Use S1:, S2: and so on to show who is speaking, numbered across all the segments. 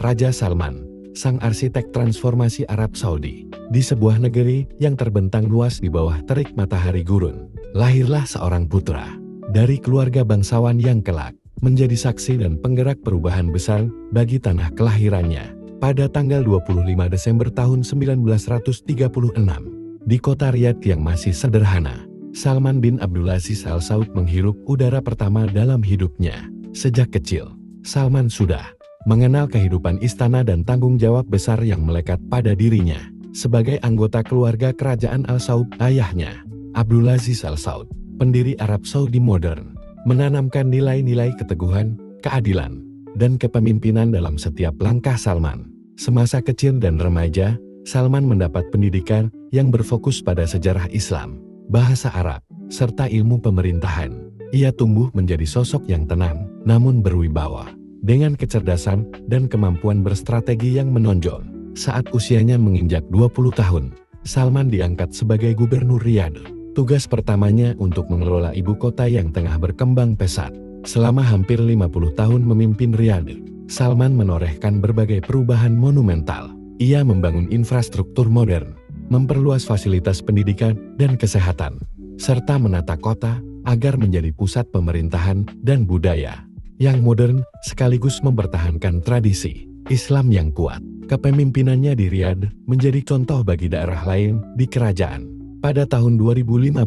S1: Raja Salman, sang arsitek transformasi Arab Saudi. Di sebuah negeri yang terbentang luas di bawah terik matahari gurun, lahirlah seorang putra dari keluarga bangsawan yang kelak menjadi saksi dan penggerak perubahan besar bagi tanah kelahirannya. Pada tanggal 25 Desember tahun 1936, di kota Riyadh yang masih sederhana, Salman bin Abdulaziz Al Saud menghirup udara pertama dalam hidupnya. Sejak kecil, Salman sudah mengenal kehidupan istana dan tanggung jawab besar yang melekat pada dirinya. Sebagai anggota keluarga kerajaan Al Saud, ayahnya, Abdulaziz Al Saud, pendiri Arab Saudi modern, menanamkan nilai-nilai keteguhan, keadilan, dan kepemimpinan dalam setiap langkah Salman. Semasa kecil dan remaja, Salman mendapat pendidikan yang berfokus pada sejarah Islam, bahasa Arab, serta ilmu pemerintahan. Ia tumbuh menjadi sosok yang tenang, namun berwibawa, dengan kecerdasan dan kemampuan berstrategi yang menonjol. Saat usianya menginjak 20 tahun, Salman diangkat sebagai gubernur Riyadh. Tugas pertamanya untuk mengelola ibu kota yang tengah berkembang pesat. Selama hampir 50 tahun memimpin Riyadh, Salman menorehkan berbagai perubahan monumental. Ia membangun infrastruktur modern, memperluas fasilitas pendidikan dan kesehatan, serta menata kota agar menjadi pusat pemerintahan dan budaya yang modern sekaligus mempertahankan tradisi Islam yang kuat. Kepemimpinannya di Riyadh menjadi contoh bagi daerah lain di kerajaan. Pada tahun 2015,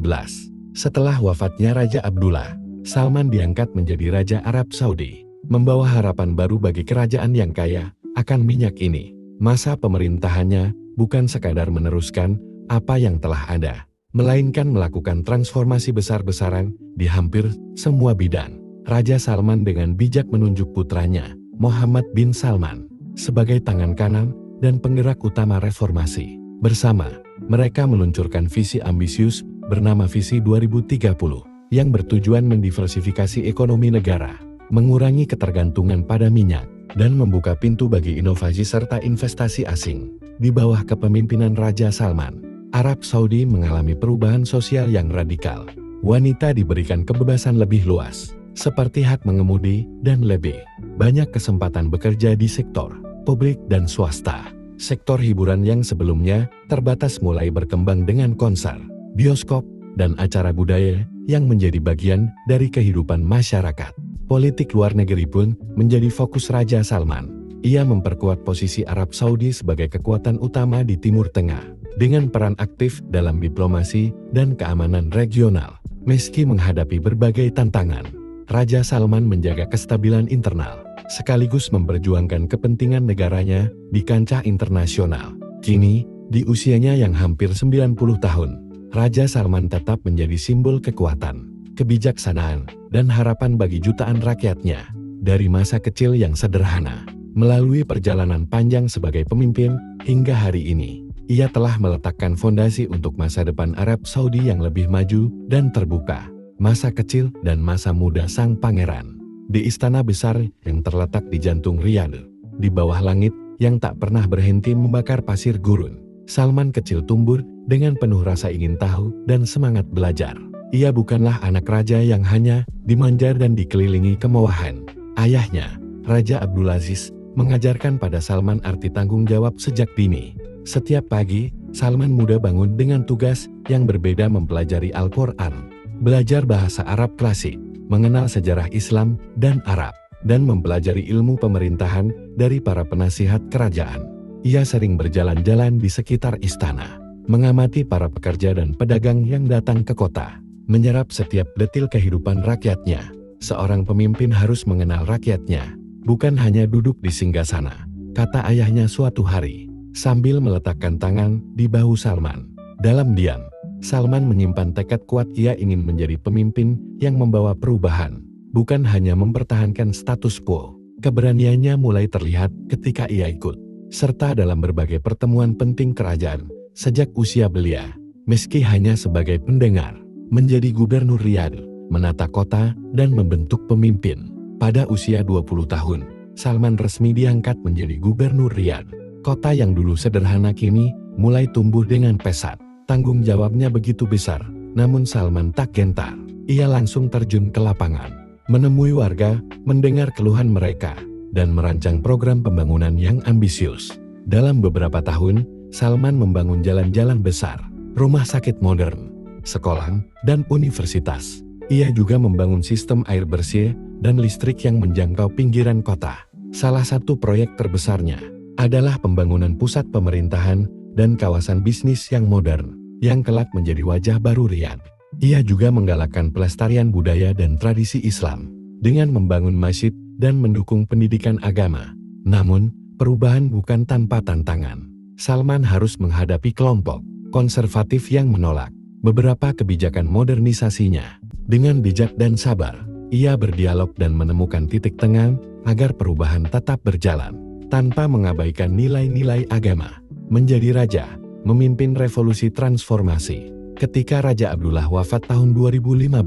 S1: setelah wafatnya Raja Abdullah, Salman diangkat menjadi Raja Arab Saudi, membawa harapan baru bagi kerajaan yang kaya akan minyak ini. Masa pemerintahannya bukan sekadar meneruskan apa yang telah ada, melainkan melakukan transformasi besar-besaran di hampir semua bidang. Raja Salman dengan bijak menunjuk putranya, Muhammad bin Salman, sebagai tangan kanan dan penggerak utama reformasi. Bersama, mereka meluncurkan visi ambisius bernama Visi 2030 yang bertujuan mendiversifikasi ekonomi negara, mengurangi ketergantungan pada minyak, dan membuka pintu bagi inovasi serta investasi asing. Di bawah kepemimpinan Raja Salman, Arab Saudi mengalami perubahan sosial yang radikal. Wanita diberikan kebebasan lebih luas, seperti hak mengemudi dan lebih banyak kesempatan bekerja di sektor publik dan swasta. Sektor hiburan yang sebelumnya terbatas mulai berkembang dengan konser, bioskop, dan acara budaya yang menjadi bagian dari kehidupan masyarakat. Politik luar negeri pun menjadi fokus Raja Salman. Ia memperkuat posisi Arab Saudi sebagai kekuatan utama di Timur Tengah, dengan peran aktif dalam diplomasi dan keamanan regional. Meski menghadapi berbagai tantangan, Raja Salman menjaga kestabilan internal, sekaligus memperjuangkan kepentingan negaranya di kancah internasional. Kini, di usianya yang hampir 90 tahun, Raja Salman tetap menjadi simbol kekuatan, kebijaksanaan, dan harapan bagi jutaan rakyatnya. Dari masa kecil yang sederhana, melalui perjalanan panjang sebagai pemimpin, hingga hari ini, ia telah meletakkan fondasi untuk masa depan Arab Saudi yang lebih maju dan terbuka. Masa kecil dan masa muda sang pangeran di istana besar yang terletak di jantung Riyadh, di bawah langit yang tak pernah berhenti membakar pasir gurun, Salman kecil tumbuh dengan penuh rasa ingin tahu dan semangat belajar. Ia bukanlah anak raja yang hanya dimanja dan dikelilingi kemewahan. Ayahnya, Raja Abdulaziz, mengajarkan pada Salman arti tanggung jawab sejak dini. Setiap pagi, Salman muda bangun dengan tugas yang berbeda, mempelajari Al-Quran, belajar bahasa Arab klasik, mengenal sejarah Islam dan Arab, dan mempelajari ilmu pemerintahan dari para penasihat kerajaan. Ia sering berjalan-jalan di sekitar istana, mengamati para pekerja dan pedagang yang datang ke kota, menyerap setiap detil kehidupan rakyatnya. Seorang pemimpin harus mengenal rakyatnya, bukan hanya duduk di singgasana, kata ayahnya suatu hari, sambil meletakkan tangan di bahu Salman. Dalam diam, Salman menyimpan tekad kuat. Ia ingin menjadi pemimpin yang membawa perubahan, bukan hanya mempertahankan status quo. Keberaniannya mulai terlihat ketika ia ikut serta dalam berbagai pertemuan penting kerajaan sejak usia belia. Meski hanya sebagai pendengar, menjadi gubernur Riyadh, menata kota, dan membentuk pemimpin. Pada usia 20 tahun, Salman resmi diangkat menjadi gubernur Riyadh. Kota yang dulu sederhana kini mulai tumbuh dengan pesat. Tanggung jawabnya begitu besar, namun Salman tak gentar. Ia langsung terjun ke lapangan, menemui warga, mendengar keluhan mereka, dan merancang program pembangunan yang ambisius. Dalam beberapa tahun, Salman membangun jalan-jalan besar, rumah sakit modern, sekolah, dan universitas. Ia juga membangun sistem air bersih dan listrik yang menjangkau pinggiran kota. Salah satu proyek terbesarnya adalah pembangunan pusat pemerintahan dan kawasan bisnis yang modern, yang kelak menjadi wajah baru Riyadh. Ia juga menggalakkan pelestarian budaya dan tradisi Islam dengan membangun masjid dan mendukung pendidikan agama. Namun, perubahan bukan tanpa tantangan. Salman harus menghadapi kelompok konservatif yang menolak beberapa kebijakan modernisasinya. Dengan bijak dan sabar, ia berdialog dan menemukan titik tengah agar perubahan tetap berjalan tanpa mengabaikan nilai-nilai agama. Menjadi raja, memimpin revolusi transformasi. Ketika Raja Abdullah wafat tahun 2015,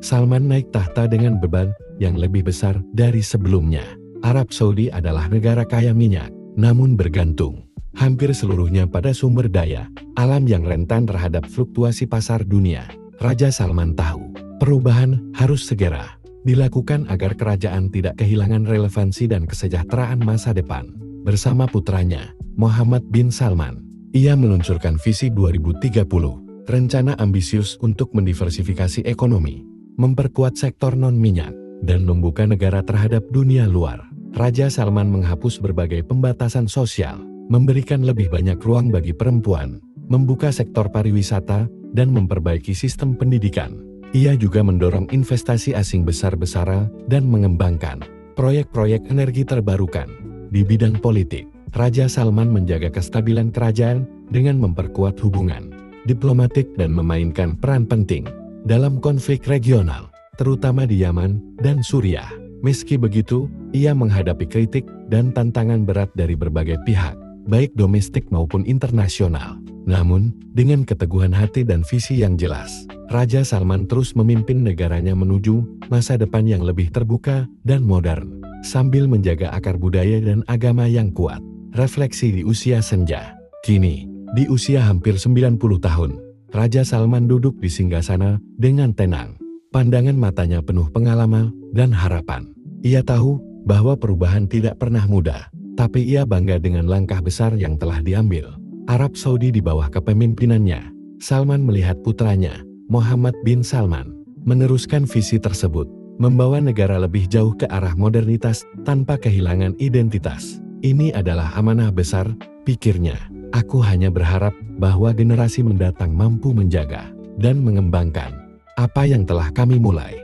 S1: Salman naik tahta dengan beban yang lebih besar dari sebelumnya. Arab Saudi adalah negara kaya minyak, namun bergantung hampir seluruhnya pada sumber daya alam yang rentan terhadap fluktuasi pasar dunia. Raja Salman tahu, perubahan harus segera dilakukan agar kerajaan tidak kehilangan relevansi dan kesejahteraan masa depan. Bersama putranya, Muhammad bin Salman, ia meluncurkan visi 2030, rencana ambisius untuk mendiversifikasi ekonomi, memperkuat sektor non-minyak, dan membuka negara terhadap dunia luar. Raja Salman menghapus berbagai pembatasan sosial, memberikan lebih banyak ruang bagi perempuan, membuka sektor pariwisata, dan memperbaiki sistem pendidikan. Ia juga mendorong investasi asing besar-besaran dan mengembangkan proyek-proyek energi terbarukan. Di bidang politik, Raja Salman menjaga kestabilan kerajaan dengan memperkuat hubungan diplomatik dan memainkan peran penting dalam konflik regional, terutama di Yaman dan Suriah. Meski begitu, ia menghadapi kritik dan tantangan berat dari berbagai pihak, baik domestik maupun internasional. Namun, dengan keteguhan hati dan visi yang jelas, Raja Salman terus memimpin negaranya menuju masa depan yang lebih terbuka dan modern, sambil menjaga akar budaya dan agama yang kuat. Refleksi di usia senja. Kini, di usia hampir 90 tahun, Raja Salman duduk di singgasana dengan tenang. Pandangan matanya penuh pengalaman dan harapan. Ia tahu bahwa perubahan tidak pernah mudah, tapi ia bangga dengan langkah besar yang telah diambil. Arab Saudi di bawah kepemimpinannya, Salman melihat putranya, Muhammad bin Salman, meneruskan visi tersebut, membawa negara lebih jauh ke arah modernitas tanpa kehilangan identitas. Ini adalah amanah besar, pikirnya. Aku hanya berharap bahwa generasi mendatang mampu menjaga dan mengembangkan apa yang telah kami mulai.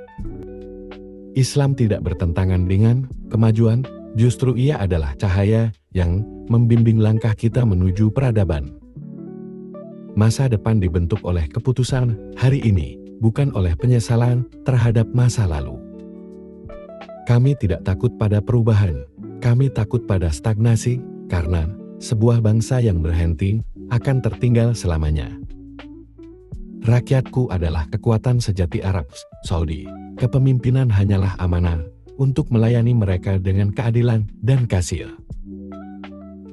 S1: Islam tidak bertentangan dengan kemajuan, justru ia adalah cahaya yang membimbing langkah kita menuju peradaban. Masa depan dibentuk oleh keputusan hari ini, bukan oleh penyesalan terhadap masa lalu. Kami tidak takut pada perubahan, kami takut pada stagnasi, karena sebuah bangsa yang berhenti akan tertinggal selamanya. Rakyatku adalah kekuatan sejati Arab Saudi. Kepemimpinan hanyalah amanah untuk melayani mereka dengan keadilan dan kasih.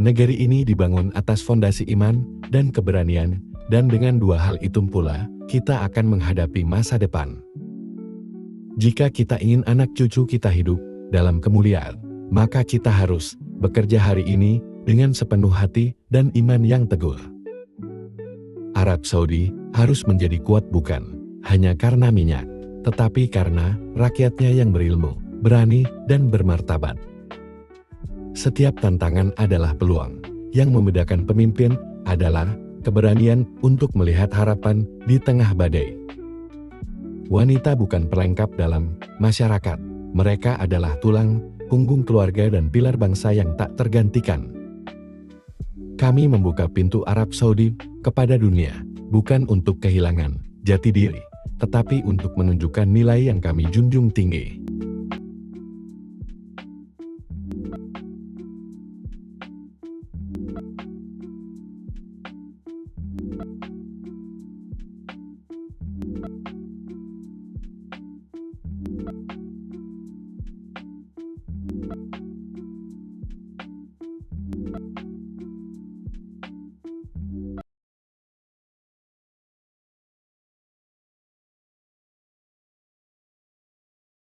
S1: Negeri ini dibangun atas fondasi iman dan keberanian, dan dengan dua hal itu pula, kita akan menghadapi masa depan. Jika kita ingin anak cucu kita hidup dalam kemuliaan, maka kita harus bekerja hari ini dengan sepenuh hati dan iman yang teguh. Arab Saudi harus menjadi kuat bukan hanya karena minyak, tetapi karena rakyatnya yang berilmu, berani, dan bermartabat. Setiap tantangan adalah peluang. Yang membedakan pemimpin adalah keberanian untuk melihat harapan di tengah badai. Wanita bukan pelengkap dalam masyarakat. Mereka adalah tulang punggung keluarga dan pilar bangsa yang tak tergantikan. Kami membuka pintu Arab Saudi kepada dunia, bukan untuk kehilangan jati diri, tetapi untuk menunjukkan nilai yang kami junjung tinggi.